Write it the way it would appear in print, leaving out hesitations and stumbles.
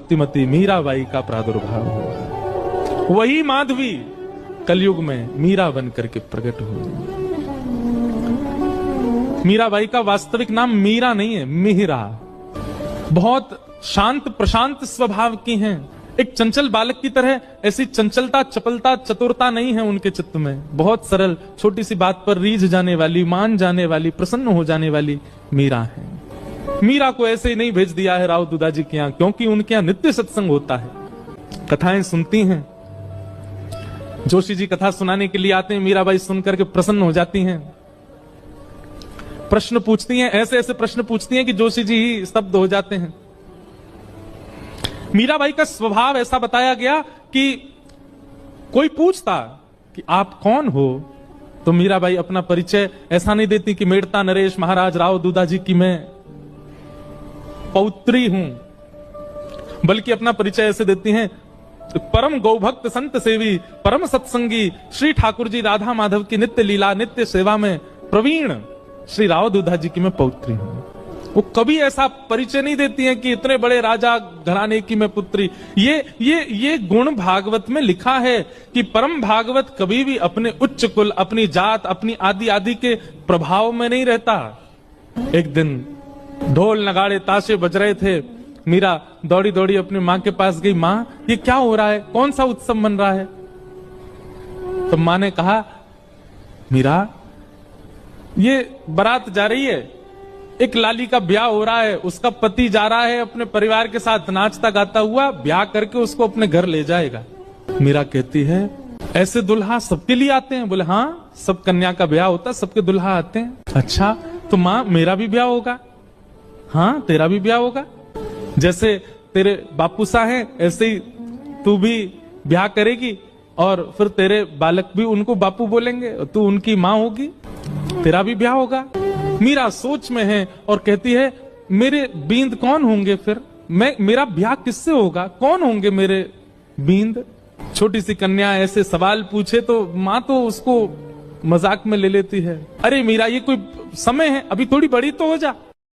श्रीमती मीराबाई का प्रादुर्भाव हुआ। वही माधवी कलयुग में मीरा बन करके प्रकट हुई। मीराबाई का वास्तविक नाम मीरा नहीं है, मिहिरा। बहुत शांत प्रशांत स्वभाव की हैं। एक चंचल बालक की तरह ऐसी चंचलता, चपलता, चतुरता नहीं है उनके चित्त में। बहुत सरल, छोटी सी बात पर रीझ जाने वाली, मान जाने वाली, प्रसन्न हो जाने वाली मीरा है। मीरा को ऐसे ही नहीं भेज दिया है राव दुदाजी के यहाँ, क्योंकि उनके यहाँ नित्य सत्संग होता है, कथाएं सुनती हैं। जोशी जी कथा सुनाने के लिए आते हैं, मीराबाई सुनकर के प्रसन्न हो जाती हैं, प्रश्न पूछती हैं, ऐसे ऐसे प्रश्न पूछती हैं कि जोशी जी ही स्तब्ध हो जाते हैं। मीराबाई का स्वभाव ऐसा बताया गया कि कोई पूछता कि आप कौन हो, तो मीराबाई अपना परिचय ऐसा नहीं देती कि मेड़ता नरेश महाराज राव दुदाजी की मैं पौत्री हूं, बल्कि अपना परिचय ऐसे देती हैं, परम गौभक्त संत सेवी परम सत्संगी श्री ठाकुर जी राधा माधव की नित्य लीला नित्य सेवा में प्रवीण श्री राव दुदाजी की मैं पौत्री हूं। वो कभी ऐसा परिचय नहीं देती हैं कि इतने बड़े राजा घराने की मैं पुत्री। ये गुण भागवत में लिखा है कि परम भागवत कभी भी अपने उच्च कुल, अपनी जात, अपनी आदि आदि के प्रभाव में नहीं रहता। एक दिन ढोल नगाड़े ताशे बज रहे थे, मीरा दौड़ी दौड़ी अपनी माँ के पास गई, माँ ये क्या हो रहा है, कौन सा उत्सव मन रहा है? तो माँ ने कहा, मीरा ये बारात जा रही है, एक लाली का ब्याह हो रहा है, उसका पति जा रहा है अपने परिवार के साथ नाचता गाता हुआ, ब्याह करके उसको अपने घर ले जाएगा। मीरा कहती है, ऐसे दुल्हा सबके लिए आते हैं? बोले हाँ, सब कन्या का ब्याह होता, सबके दुल्हा आते हैं। अच्छा, तो माँ मेरा भी ब्याह होगा? हाँ, तेरा भी ब्याह होगा। जैसे तेरे बापूसा हैं, ऐसे ही तू भी ब्याह करेगी और फिर तेरे बालक भी उनको बापू बोलेंगे, तू उनकी माँ होगी, तेरा भी ब्याह होगा। मीरा सोच में है और कहती है, मेरे बींद कौन होंगे फिर? मेरा ब्याह किससे होगा? कौन होंगे मेरे बींद? छोटी सी कन्या ऐसे सवाल पूछे तो माँ तो उसको मजाक में ले लेती है, अरे मीरा ये कोई समय है, अभी थोड़ी बड़ी तो हो जा।